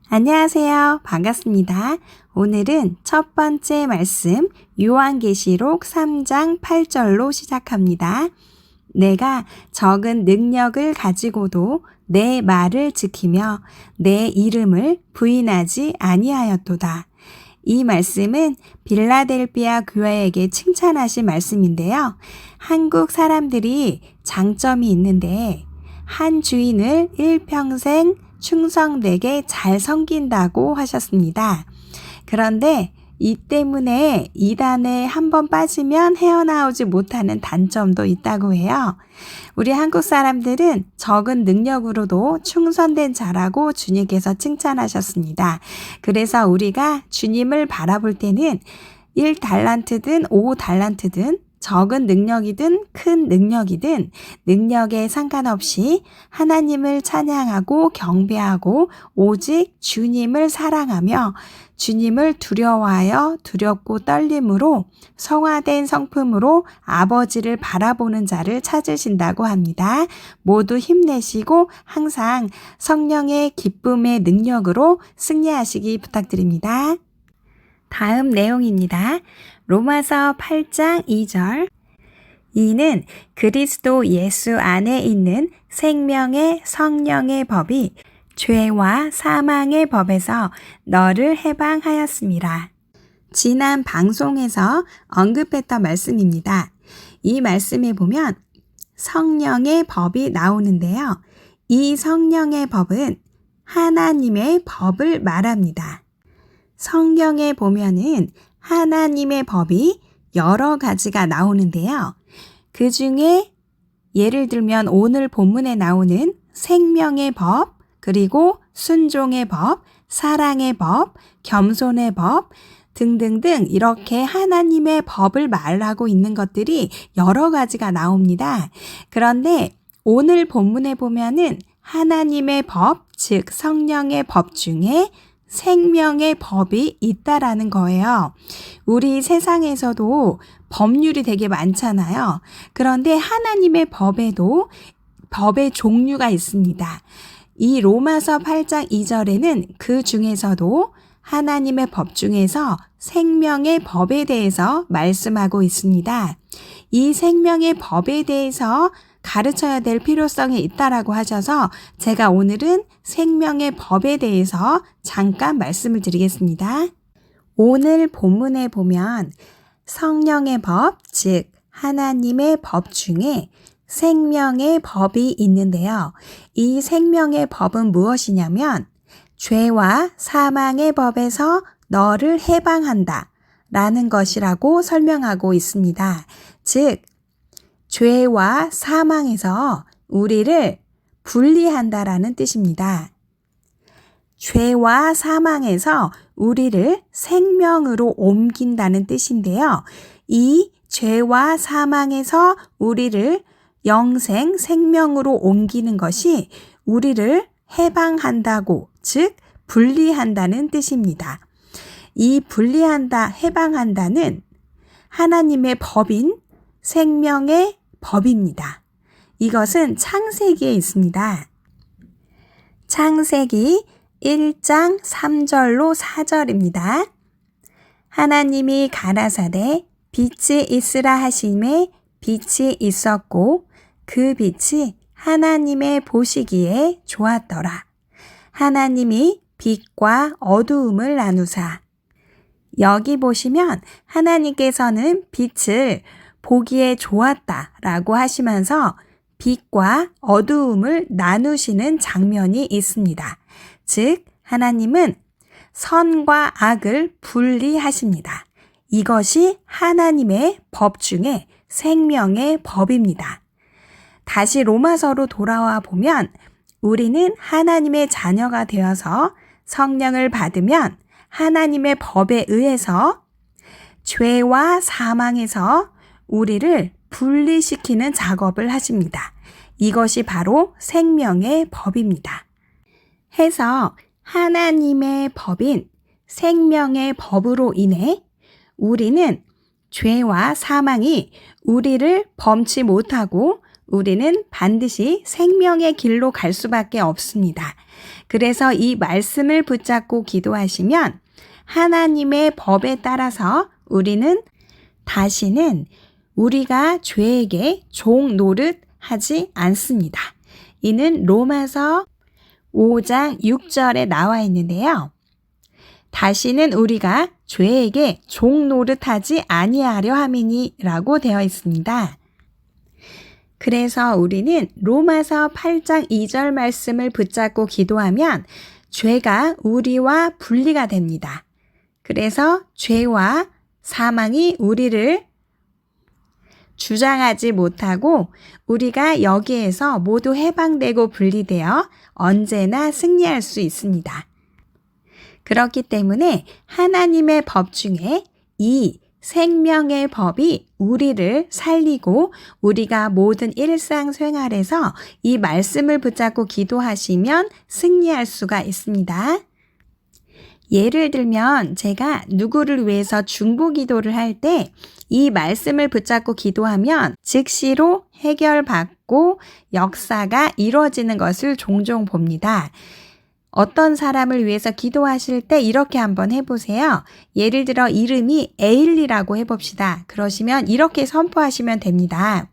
안녕하세요. 반갑습니다. 오늘은 첫 번째 말씀 요한계시록 3장 8절로 시작합니다. 내가 적은 능력을 가지고도 내 말을 지키며 내 이름을 부인하지 아니하였도다. 이 말씀은 빌라델비아 교회에게 칭찬하신 말씀인데요. 한국 사람들이 장점이 있는데 한 주인을 일평생 충성되게 잘 섬긴다고 하셨습니다. 그런데 이 때문에 이단에 한번 빠지면 헤어나오지 못하는 단점도 있다고 해요. 우리 한국 사람들은 적은 능력으로도 충성된 자라고 주님께서 칭찬하셨습니다. 그래서 우리가 주님을 바라볼 때는 1달란트든 5달란트든 적은 능력이든 큰 능력이든 능력에 상관없이 하나님을 찬양하고 경배하고 오직 주님을 사랑하며 주님을 두려워하여 두렵고 떨림으로 성화된 성품으로 아버지를 바라보는 자를 찾으신다고 합니다. 모두 힘내시고 항상 성령의 기쁨의 능력으로 승리하시기 부탁드립니다. 다음 내용입니다. 로마서 8장 2절. 이는 그리스도 예수 안에 있는 생명의 성령의 법이 죄와 사망의 법에서 너를 해방하였습니다. 지난 방송에서 언급했던 말씀입니다. 이 말씀에 보면 성령의 법이 나오는데요. 이 성령의 법은 하나님의 법을 말합니다. 성경에 보면은 하나님의 법이 여러 가지가 나오는데요. 그 중에 예를 들면 오늘 본문에 나오는 생명의 법, 그리고 순종의 법, 사랑의 법, 겸손의 법 등등등 이렇게 하나님의 법을 말하고 있는 것들이 여러 가지가 나옵니다. 그런데 오늘 본문에 보면은 하나님의 법, 즉 성령의 법 중에 생명의 법이 있다라는 거예요. 우리 세상에서도 법률이 되게 많잖아요. 그런데 하나님의 법에도 법의 종류가 있습니다. 이 로마서 8장 2절에는 그 중에서도 하나님의 법 중에서 생명의 법에 대해서 말씀하고 있습니다. 이 생명의 법에 대해서 가르쳐야 될 필요성이 있다라고 하셔서 제가 오늘은 생명의 법에 대해서 잠깐 말씀을 드리겠습니다. 오늘 본문에 보면 성령의 법, 즉 하나님의 법 중에 생명의 법이 있는데요. 이 생명의 법은 무엇이냐면 죄와 사망의 법에서 너를 해방한다 라는 것이라고 설명하고 있습니다. 즉 죄와 사망에서 우리를 분리한다라는 뜻입니다. 죄와 사망에서 우리를 생명으로 옮긴다는 뜻인데요. 이 죄와 사망에서 우리를 영생, 생명으로 옮기는 것이 우리를 해방한다고, 즉 분리한다는 뜻입니다. 이 분리한다, 해방한다는 하나님의 법인 생명의 법입니다. 이것은 창세기에 있습니다. 창세기 1장 3절로 4절입니다. 하나님이 가라사대 빛이 있으라 하심에 빛이 있었고 그 빛이 하나님의 보시기에 좋았더라. 하나님이 빛과 어두움을 나누사. 여기 보시면 하나님께서는 빛을 보기에 좋았다라고 하시면서 빛과 어두움을 나누시는 장면이 있습니다. 즉 하나님은 선과 악을 분리하십니다. 이것이 하나님의 법 중에 생명의 법입니다. 다시 로마서로 돌아와 보면 우리는 하나님의 자녀가 되어서 성령을 받으면 하나님의 법에 의해서 죄와 사망에서 우리를 분리시키는 작업을 하십니다. 이것이 바로 생명의 법입니다. 해서 하나님의 법인 생명의 법으로 인해 우리는 죄와 사망이 우리를 범치 못하고 우리는 반드시 생명의 길로 갈 수밖에 없습니다. 그래서 이 말씀을 붙잡고 기도하시면 하나님의 법에 따라서 우리는 다시는 우리가 죄에게 종 노릇하지 않습니다. 이는 로마서 5장 6절에 나와 있는데요. 다시는 우리가 죄에게 종 노릇하지 아니하려 함이니라고 되어 있습니다. 그래서 우리는 로마서 8장 2절 말씀을 붙잡고 기도하면 죄가 우리와 분리가 됩니다. 그래서 죄와 사망이 우리를 주장하지 못하고 우리가 여기에서 모두 해방되고 분리되어 언제나 승리할 수 있습니다. 그렇기 때문에 하나님의 법 중에 이 생명의 법이 우리를 살리고 우리가 모든 일상생활에서 이 말씀을 붙잡고 기도하시면 승리할 수가 있습니다. 예를 들면 제가 누구를 위해서 중보기도를 할 때 이 말씀을 붙잡고 기도하면 즉시로 해결받고 역사가 이루어지는 것을 종종 봅니다. 어떤 사람을 위해서 기도하실 때 이렇게 한번 해보세요. 예를 들어 이름이 에일리라고 해봅시다. 그러시면 이렇게 선포하시면 됩니다.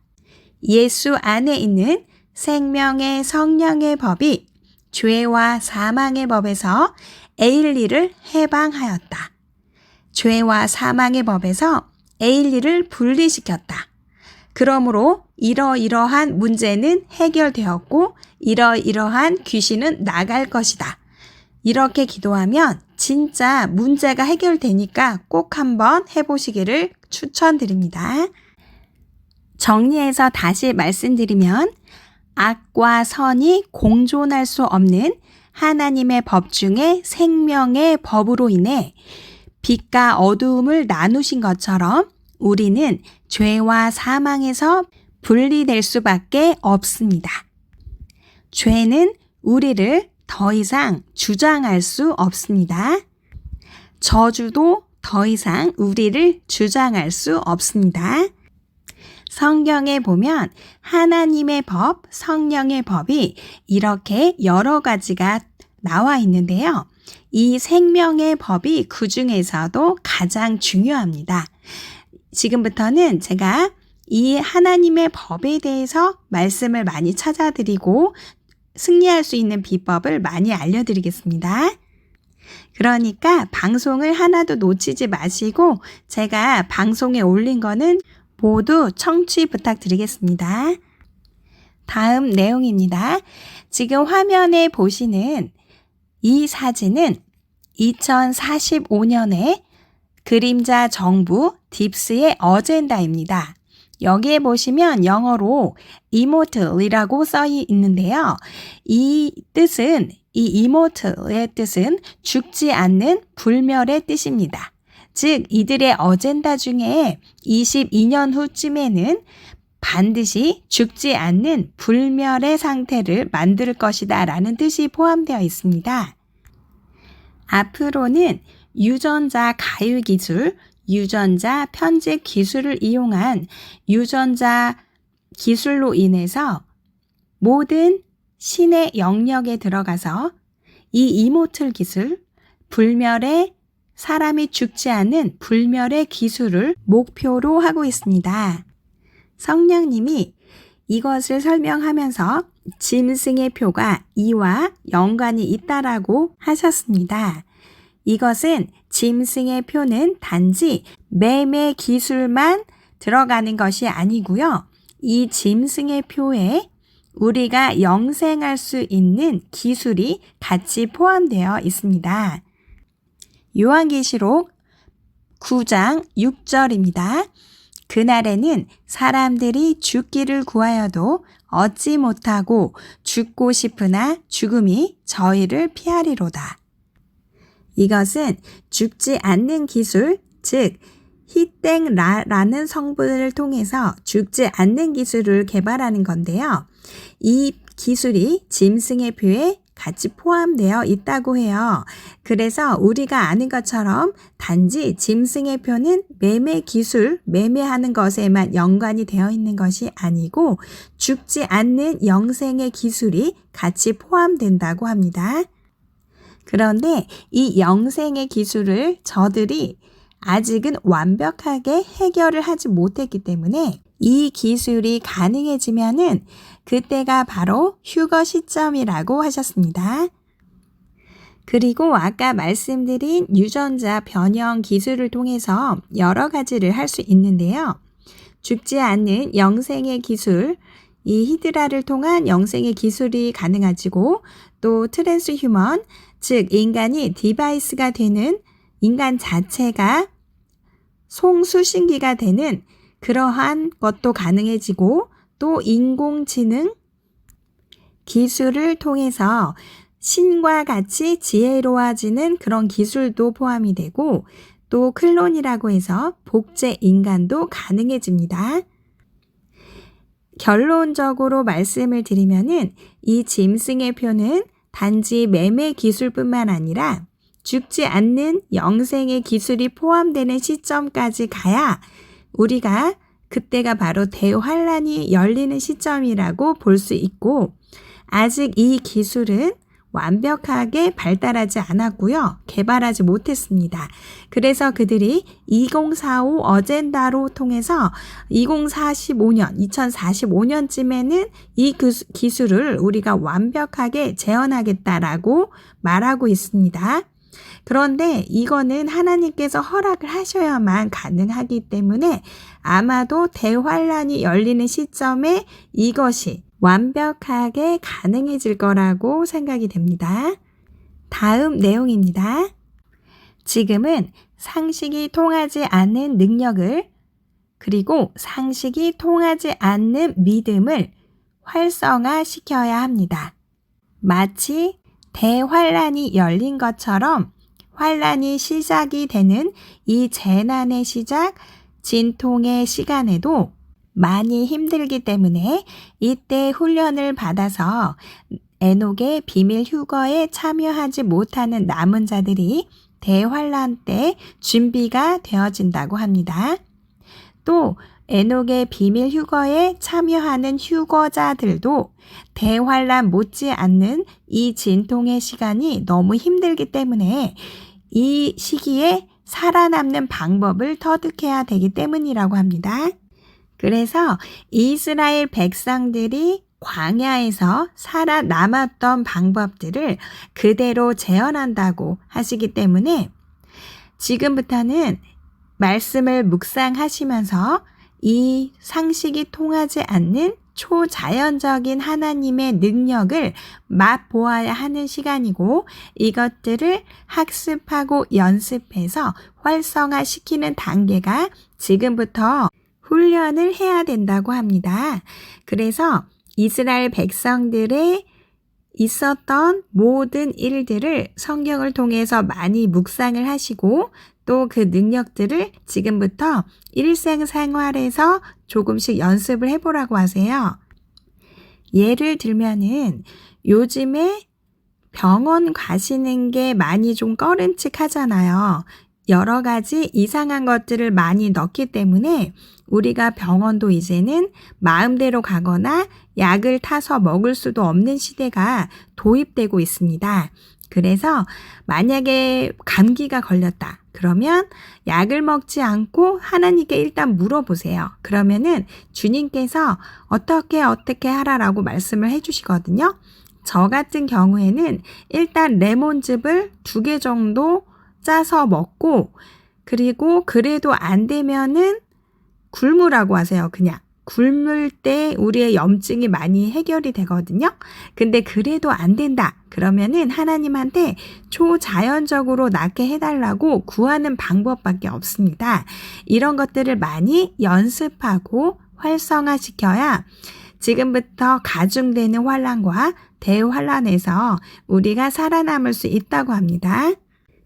예수 안에 있는 생명의 성령의 법이 죄와 사망의 법에서 에일리를 해방하였다. 죄와 사망의 법에서 에일리를 분리시켰다. 그러므로 이러이러한 문제는 해결되었고 이러이러한 귀신은 나갈 것이다. 이렇게 기도하면 진짜 문제가 해결되니까 꼭 한번 해보시기를 추천드립니다. 정리해서 다시 말씀드리면 악과 선이 공존할 수 없는 하나님의 법 중에 생명의 법으로 인해 빛과 어두움을 나누신 것처럼 우리는 죄와 사망에서 분리될 수밖에 없습니다. 죄는 우리를 더 이상 주장할 수 없습니다. 저주도 더 이상 우리를 주장할 수 없습니다. 성경에 보면 하나님의 법, 성령의 법이 이렇게 여러 가지가 나와 있는데요. 이 생명의 법이 그 중에서도 가장 중요합니다. 지금부터는 제가 이 하나님의 법에 대해서 말씀을 많이 찾아드리고 승리할 수 있는 비법을 많이 알려드리겠습니다. 그러니까 방송을 하나도 놓치지 마시고 제가 방송에 올린 거는 모두 청취 부탁드리겠습니다. 다음 내용입니다. 지금 화면에 보시는 이 사진은 2045년에 그림자 정부 딥스의 어젠다입니다. 여기에 보시면 영어로 immortal이라고 써 있는데요. 이 immortal의 뜻은 죽지 않는 불멸의 뜻입니다. 즉 이들의 어젠다 중에 22년 후쯤에는 반드시 죽지 않는 불멸의 상태를 만들 것이다 라는 뜻이 포함되어 있습니다. 앞으로는 유전자 가유 기술, 유전자 편집 기술을 이용한 유전자 기술로 인해서 모든 신의 영역에 들어가서 이 이모틀 기술, 불멸의 사람이 죽지 않는 불멸의 기술을 목표로 하고 있습니다. 성령님이 이것을 설명하면서 짐승의 표가 이와 연관이 있다라고 하셨습니다. 이것은 짐승의 표는 단지 매매 기술만 들어가는 것이 아니고요. 이 짐승의 표에 우리가 영생할 수 있는 기술이 같이 포함되어 있습니다. 요한계시록 9장 6절입니다. 그날에는 사람들이 죽기를 구하여도 얻지 못하고 죽고 싶으나 죽음이 저희를 피하리로다. 이것은 죽지 않는 기술, 즉 히땡라라는 성분을 통해서 죽지 않는 기술을 개발하는 건데요. 이 기술이 짐승의 표에 같이 포함되어 있다고 해요. 그래서 우리가 아는 것처럼 단지 짐승의 표는 매매 기술, 매매하는 것에만 연관이 되어 있는 것이 아니고 죽지 않는 영생의 기술이 같이 포함된다고 합니다. 그런데 이 영생의 기술을 저들이 아직은 완벽하게 해결을 하지 못했기 때문에 이 기술이 가능해지면은 그때가 바로 휴거 시점이라고 하셨습니다. 그리고 아까 말씀드린 유전자 변형 기술을 통해서 여러 가지를 할 수 있는데요. 죽지 않는 영생의 기술, 이 히드라를 통한 영생의 기술이 가능하지고 또 트랜스휴먼, 즉 인간이 디바이스가 되는 인간 자체가 송수신기가 되는 그러한 것도 가능해지고 또 인공지능 기술을 통해서 신과 같이 지혜로워지는 그런 기술도 포함이 되고 또 클론이라고 해서 복제 인간도 가능해집니다. 결론적으로 말씀을 드리면은 이 짐승의 표는 단지 매매 기술뿐만 아니라 죽지 않는 영생의 기술이 포함되는 시점까지 가야 우리가 그때가 바로 대환란이 열리는 시점이라고 볼 수 있고 아직 이 기술은 완벽하게 발달하지 않았고요. 개발하지 못했습니다. 그래서 그들이 2045 어젠다로 통해서 2045년쯤에는 이 기술을 우리가 완벽하게 재현하겠다라고 말하고 있습니다. 그런데 이거는 하나님께서 허락을 하셔야만 가능하기 때문에 아마도 대환란이 열리는 시점에 이것이 완벽하게 가능해질 거라고 생각이 됩니다. 다음 내용입니다. 지금은 상식이 통하지 않는 능력을 그리고 상식이 통하지 않는 믿음을 활성화시켜야 합니다. 마치 대환란이 열린 것처럼 환란이 시작이 되는 이 재난의 시작, 진통의 시간에도 많이 힘들기 때문에 이때 훈련을 받아서 에녹의 비밀 휴거에 참여하지 못하는 남은 자들이 대환란 때 준비가 되어진다고 합니다. 또 에녹의 비밀 휴거에 참여하는 휴거자들도 대환란 못지않는 이 진통의 시간이 너무 힘들기 때문에 이 시기에 살아남는 방법을 터득해야 되기 때문이라고 합니다. 그래서 이스라엘 백성들이 광야에서 살아남았던 방법들을 그대로 재현한다고 하시기 때문에 지금부터는 말씀을 묵상하시면서 이 상식이 통하지 않는 초자연적인 하나님의 능력을 맛보아야 하는 시간이고 이것들을 학습하고 연습해서 활성화시키는 단계가 지금부터 훈련을 해야 된다고 합니다. 그래서 이스라엘 백성들의 있었던 모든 일들을 성경을 통해서 많이 묵상을 하시고 또 그 능력들을 지금부터 일생생활에서 조금씩 연습을 해보라고 하세요. 예를 들면은 요즘에 병원 가시는 게 많이 좀 꺼림칙하잖아요. 여러 가지 이상한 것들을 많이 넣기 때문에 우리가 병원도 이제는 마음대로 가거나 약을 타서 먹을 수도 없는 시대가 도입되고 있습니다. 그래서 만약에 감기가 걸렸다. 그러면 약을 먹지 않고 하나님께 일단 물어보세요. 그러면은 주님께서 어떻게 하라라고 말씀을 해주시거든요. 저 같은 경우에는 일단 레몬즙을 2개 정도 짜서 먹고 그리고 그래도 안 되면은 굶으라고 하세요. 그냥 굶을 때 우리의 염증이 많이 해결이 되거든요. 근데 그래도 안 된다. 그러면은 하나님한테 초자연적으로 낫게 해달라고 구하는 방법밖에 없습니다. 이런 것들을 많이 연습하고 활성화시켜야 지금부터 가중되는 환란과 대환란에서 우리가 살아남을 수 있다고 합니다.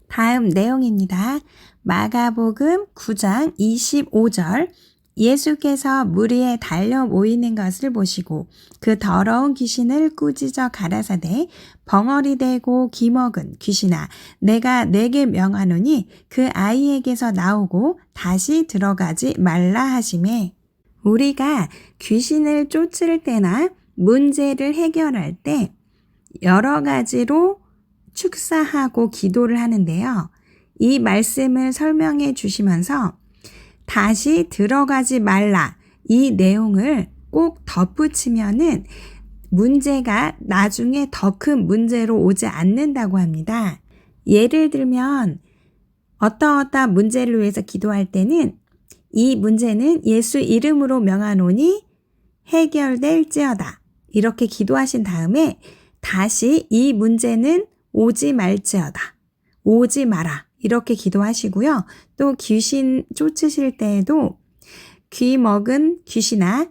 다음 내용입니다. 마가복음 9장 25절 예수께서 물 위에 달려 모이는 것을 보시고 그 더러운 귀신을 꾸짖어 가라사대 벙어리 되고 기먹은 귀신아 내가 내게 명하노니 그 아이에게서 나오고 다시 들어가지 말라 하시매 우리가 귀신을 쫓을 때나 문제를 해결할 때 여러 가지로 축사하고 기도를 하는데요. 이 말씀을 설명해 주시면서 다시 들어가지 말라 이 내용을 꼭 덧붙이면은 문제가 나중에 더 큰 문제로 오지 않는다고 합니다. 예를 들면 어떠어떠한 문제를 위해서 기도할 때는 이 문제는 예수 이름으로 명하노니 해결될지어다. 이렇게 기도하신 다음에 다시 이 문제는 오지 말지어다. 오지 마라. 이렇게 기도하시고요. 또 귀신 쫓으실 때에도 귀 먹은 귀신아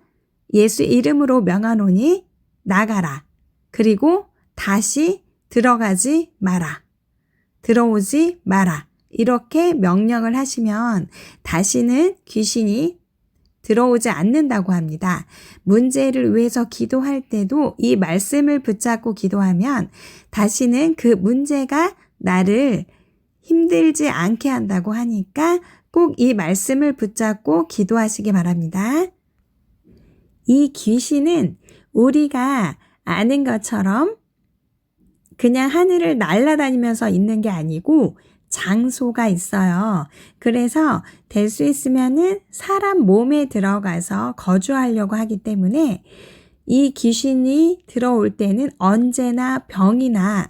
예수 이름으로 명하노니 나가라. 그리고 다시 들어가지 마라. 들어오지 마라. 이렇게 명령을 하시면 다시는 귀신이 들어오지 않는다고 합니다. 문제를 위해서 기도할 때도 이 말씀을 붙잡고 기도하면 다시는 그 문제가 나를 힘들지 않게 한다고 하니까 꼭 이 말씀을 붙잡고 기도하시기 바랍니다. 이 귀신은 우리가 아는 것처럼 그냥 하늘을 날아다니면서 있는 게 아니고 장소가 있어요. 그래서 될 수 있으면은 사람 몸에 들어가서 거주하려고 하기 때문에 이 귀신이 들어올 때는 언제나 병이나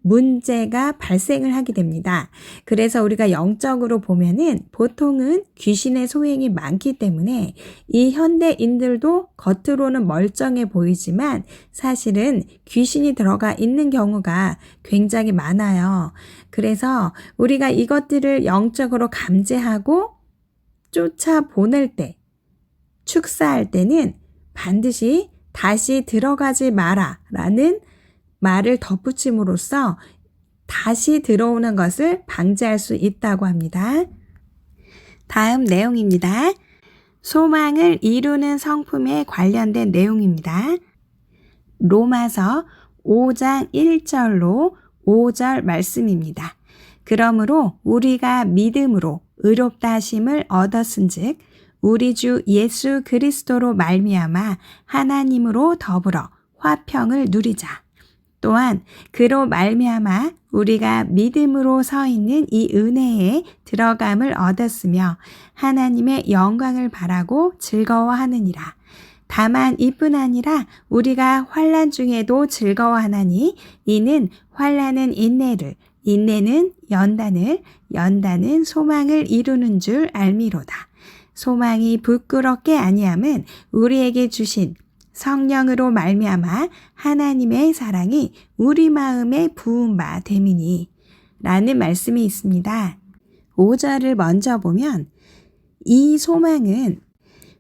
문제가 발생을 하게 됩니다. 그래서 우리가 영적으로 보면은 보통은 귀신의 소행이 많기 때문에 이 현대인들도 겉으로는 멀쩡해 보이지만 사실은 귀신이 들어가 있는 경우가 굉장히 많아요. 그래서 우리가 이것들을 영적으로 감지하고 쫓아보낼 때, 축사할 때는 반드시 다시 들어가지 마라 라는 말을 덧붙임으로써 다시 들어오는 것을 방지할 수 있다고 합니다. 다음 내용입니다. 소망을 이루는 성품에 관련된 내용입니다. 로마서 5장 1절로 5절 말씀입니다. 그러므로 우리가 믿음으로 의롭다 하심을 얻었은즉 우리 주 예수 그리스도로 말미암아 하나님으로 더불어 화평을 누리자. 또한 그로 말미암아 우리가 믿음으로 서 있는 이 은혜에 들어감을 얻었으며 하나님의 영광을 바라고 즐거워하느니라. 다만 이뿐 아니라 우리가 환난 중에도 즐거워하나니 이는 환난은 인내를, 인내는 연단을, 연단은 소망을 이루는 줄 알미로다. 소망이 부끄럽게 아니함은 우리에게 주신 성령으로 말미암아 하나님의 사랑이 우리 마음에 부은 바 됨이니 라는 말씀이 있습니다. 5절을 먼저 보면 이 소망은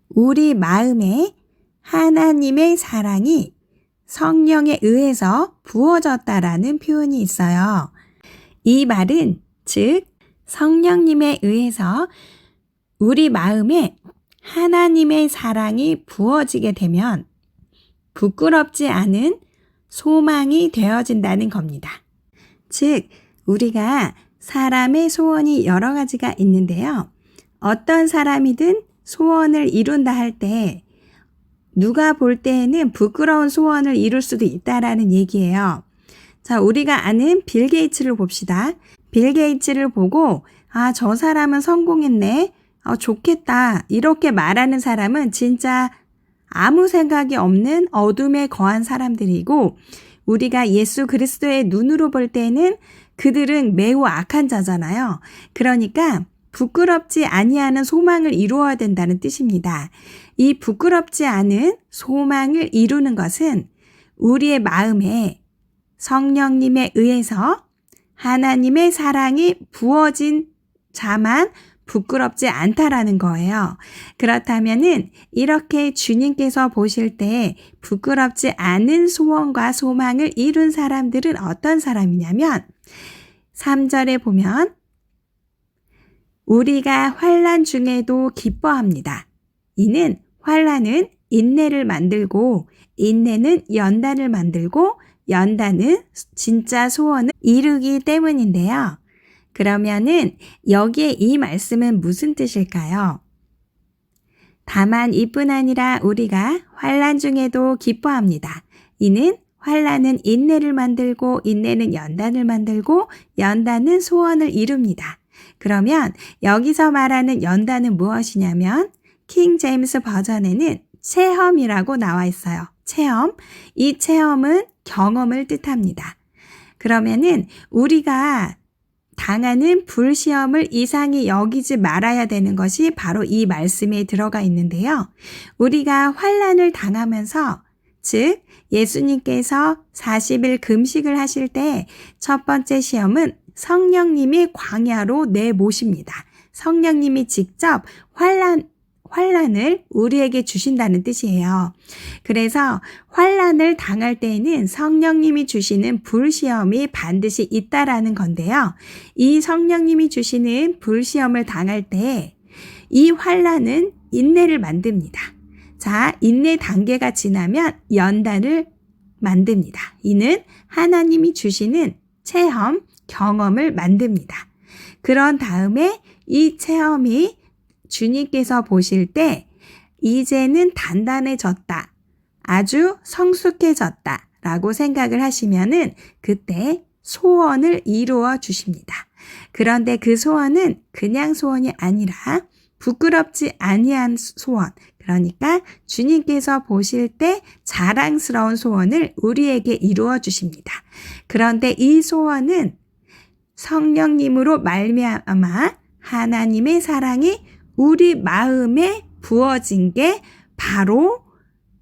우리 마음에 하나님의 사랑이 성령에 의해서 부어졌다라는 표현이 있어요. 이 말은 즉 성령님에 의해서 우리 마음에 하나님의 사랑이 부어지게 되면 부끄럽지 않은 소망이 되어진다는 겁니다. 즉 우리가 사람의 소원이 여러 가지가 있는데요. 어떤 사람이든 소원을 이룬다 할 때 누가 볼 때에는 부끄러운 소원을 이룰 수도 있다라는 얘기예요. 자, 우리가 아는 빌 게이츠를 봅시다. 빌 게이츠를 보고 저 사람은 성공했네. 좋겠다. 이렇게 말하는 사람은 진짜 아무 생각이 없는 어둠에 거한 사람들이고 우리가 예수 그리스도의 눈으로 볼 때는 그들은 매우 악한 자잖아요. 그러니까 부끄럽지 아니하는 소망을 이루어야 된다는 뜻입니다. 이 부끄럽지 않은 소망을 이루는 것은 우리의 마음에 성령님에 의해서 하나님의 사랑이 부어진 자만 부끄럽지 않다라는 거예요. 그렇다면은 이렇게 주님께서 보실 때 부끄럽지 않은 소원과 소망을 이룬 사람들은 어떤 사람이냐면 3절에 보면 우리가 환난 중에도 기뻐합니다. 이는 환난은 인내를 만들고 인내는 연단을 만들고 연단은 진짜 소원을 이루기 때문인데요. 그러면은 여기에 이 말씀은 무슨 뜻일까요? 다만 이뿐 아니라 우리가 환난 중에도 기뻐합니다. 이는 환란은 인내를 만들고 인내는 연단을 만들고 연단은 소원을 이룹니다. 그러면 여기서 말하는 연단은 무엇이냐면 킹 제임스 버전에는 체험이라고 나와 있어요. 체험. 이 체험은 경험을 뜻합니다. 그러면은 우리가 당하는 불시험을 이상히 여기지 말아야 되는 것이 바로 이 말씀에 들어가 있는데요. 우리가 환란을 당하면서 즉 예수님께서 40일 금식을 하실 때 첫 번째 시험은 성령님이 광야로 내모십니다. 성령님이 직접 환란을 우리에게 주신다는 뜻이에요. 그래서 환란을 당할 때에는 성령님이 주시는 불시험이 반드시 있다라는 건데요. 이 성령님이 주시는 불시험을 당할 때 이 환란은 인내를 만듭니다. 자, 인내 단계가 지나면 연단을 만듭니다. 이는 하나님이 주시는 체험, 경험을 만듭니다. 그런 다음에 이 체험이 주님께서 보실 때 이제는 단단해졌다, 아주 성숙해졌다 라고 생각을 하시면은 그때 소원을 이루어 주십니다. 그런데 그 소원은 그냥 소원이 아니라 부끄럽지 아니한 소원, 그러니까 주님께서 보실 때 자랑스러운 소원을 우리에게 이루어 주십니다. 그런데 이 소원은 성령님으로 말미암아 하나님의 사랑이 우리 마음에 부어진 게 바로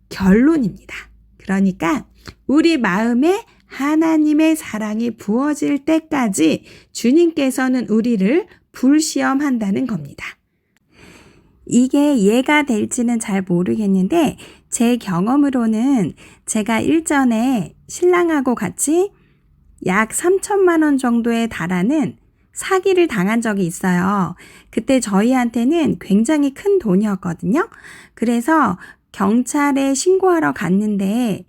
결론입니다. 그러니까 우리 마음에 하나님의 사랑이 부어질 때까지 주님께서는 우리를 불시험한다는 겁니다. 이게 이해가 될지는 잘 모르겠는데 제 경험으로는 제가 일전에 신랑하고 같이 약 3천만 원 정도에 달하는 사기를 당한 적이 있어요. 그때 저희한테는 굉장히 큰 돈이었거든요. 그래서 경찰에 신고하러 갔는데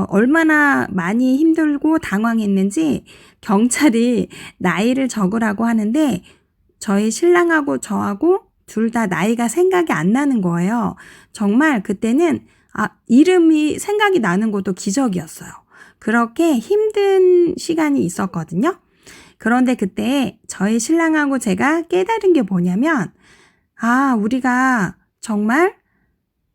얼마나 많이 힘들고 당황했는지 경찰이 나이를 적으라고 하는데 저희 신랑하고 저하고 둘 다 나이가 생각이 안 나는 거예요. 정말 그때는 이름이 생각이 나는 것도 기적이었어요. 그렇게 힘든 시간이 있었거든요. 그런데 그때 저희 신랑하고 제가 깨달은 게 뭐냐면 우리가 정말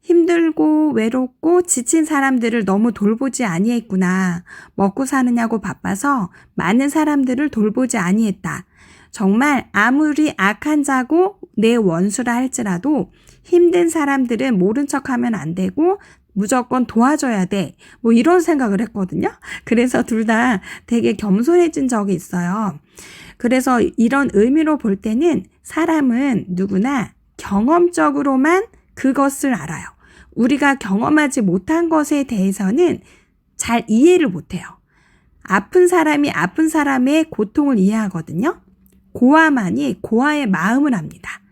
힘들고 외롭고 지친 사람들을 너무 돌보지 아니했구나. 먹고 사느냐고 바빠서 많은 사람들을 돌보지 아니했다. 정말 아무리 악한 자고 내 원수라 할지라도 힘든 사람들은 모른 척하면 안 되고 무조건 도와줘야 돼. 뭐 이런 생각을 했거든요. 그래서 둘 다 되게 겸손해진 적이 있어요. 그래서 이런 의미로 볼 때는 사람은 누구나 경험적으로만 그것을 알아요. 우리가 경험하지 못한 것에 대해서는 잘 이해를 못해요. 아픈 사람이 아픈 사람의 고통을 이해하거든요. 고아만이 고아의 마음을 압니다.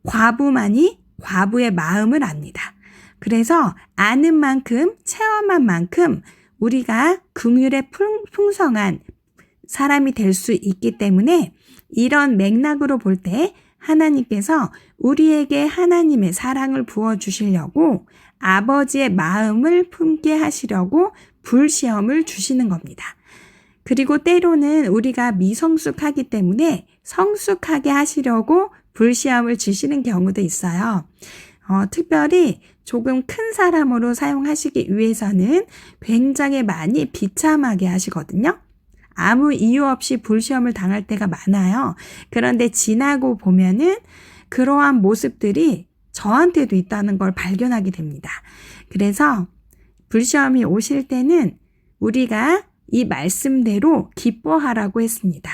과부만이 과부의 마음을 압니다. 그래서 아는 만큼 체험한 만큼 우리가 긍휼에 풍성한 사람이 될 수 있기 때문에 이런 맥락으로 볼 때 하나님께서 우리에게 하나님의 사랑을 부어주시려고 아버지의 마음을 품게 하시려고 불시험을 주시는 겁니다. 그리고 때로는 우리가 미성숙하기 때문에 성숙하게 하시려고 불시험을 주시는 경우도 있어요. 특별히 조금 큰 사람으로 사용하시기 위해서는 굉장히 많이 비참하게 하시거든요. 아무 이유 없이 불시험을 당할 때가 많아요. 그런데 지나고 보면은 그러한 모습들이 저한테도 있다는 걸 발견하게 됩니다. 그래서 불시험이 오실 때는 우리가 이 말씀대로 기뻐하라고 했습니다.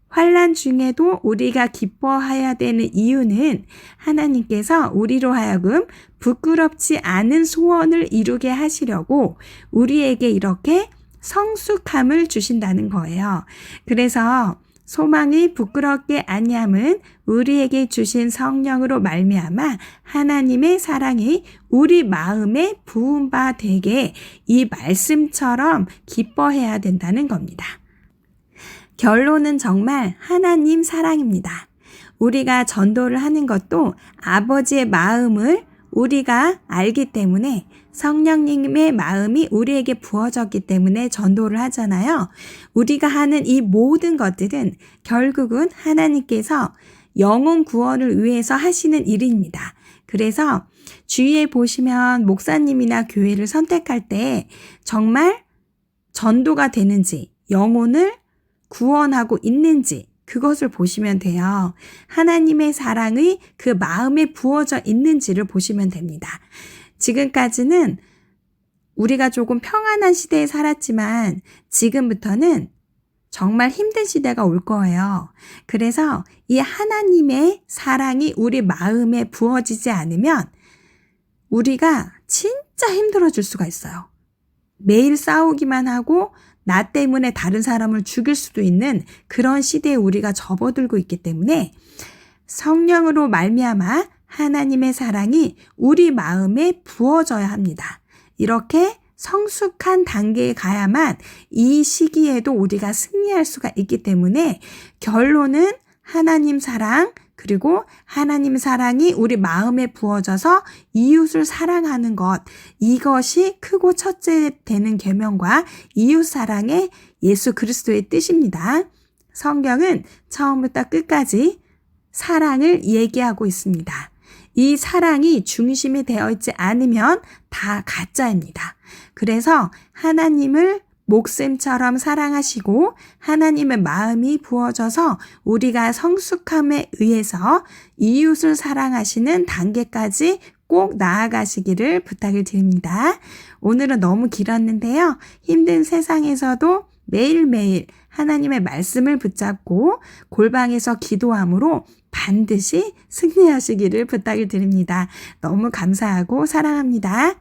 환난 중에도 우리가 기뻐해야 되는 이유는 하나님께서 우리로 하여금 부끄럽지 않은 소원을 이루게 하시려고 우리에게 이렇게 성숙함을 주신다는 거예요. 그래서 소망이 부끄럽게 아니함은 우리에게 주신 성령으로 말미암아 하나님의 사랑이 우리 마음에 부은 바 되게 이 말씀처럼 기뻐해야 된다는 겁니다. 결론은 정말 하나님 사랑입니다. 우리가 전도를 하는 것도 아버지의 마음을 우리가 알기 때문에 성령님의 마음이 우리에게 부어졌기 때문에 전도를 하잖아요. 우리가 하는 이 모든 것들은 결국은 하나님께서 영혼 구원을 위해서 하시는 일입니다. 그래서 주위에 보시면 목사님이나 교회를 선택할 때 정말 전도가 되는지, 영혼을 구원하고 있는지 그것을 보시면 돼요. 하나님의 사랑이 그 마음에 부어져 있는지를 보시면 됩니다. 지금까지는 우리가 조금 평안한 시대에 살았지만 지금부터는 정말 힘든 시대가 올 거예요. 그래서 이 하나님의 사랑이 우리 마음에 부어지지 않으면 우리가 진짜 힘들어질 수가 있어요. 매일 싸우기만 하고 나 때문에 다른 사람을 죽일 수도 있는 그런 시대에 우리가 접어들고 있기 때문에 성령으로 말미암아 하나님의 사랑이 우리 마음에 부어져야 합니다. 이렇게 성숙한 단계에 가야만 이 시기에도 우리가 승리할 수가 있기 때문에 결론은 하나님 사랑, 그리고 하나님 사랑이 우리 마음에 부어져서 이웃을 사랑하는 것, 이것이 크고 첫째 되는 계명과 이웃 사랑의 예수 그리스도의 뜻입니다. 성경은 처음부터 끝까지 사랑을 얘기하고 있습니다. 이 사랑이 중심이 되어 있지 않으면 다 가짜입니다. 그래서 하나님을 목숨처럼 사랑하시고 하나님의 마음이 부어져서 우리가 성숙함에 의해서 이웃을 사랑하시는 단계까지 꼭 나아가시기를 부탁을 드립니다. 오늘은 너무 길었는데요. 힘든 세상에서도 매일매일 하나님의 말씀을 붙잡고 골방에서 기도함으로 반드시 승리하시기를 부탁을 드립니다. 너무 감사하고 사랑합니다.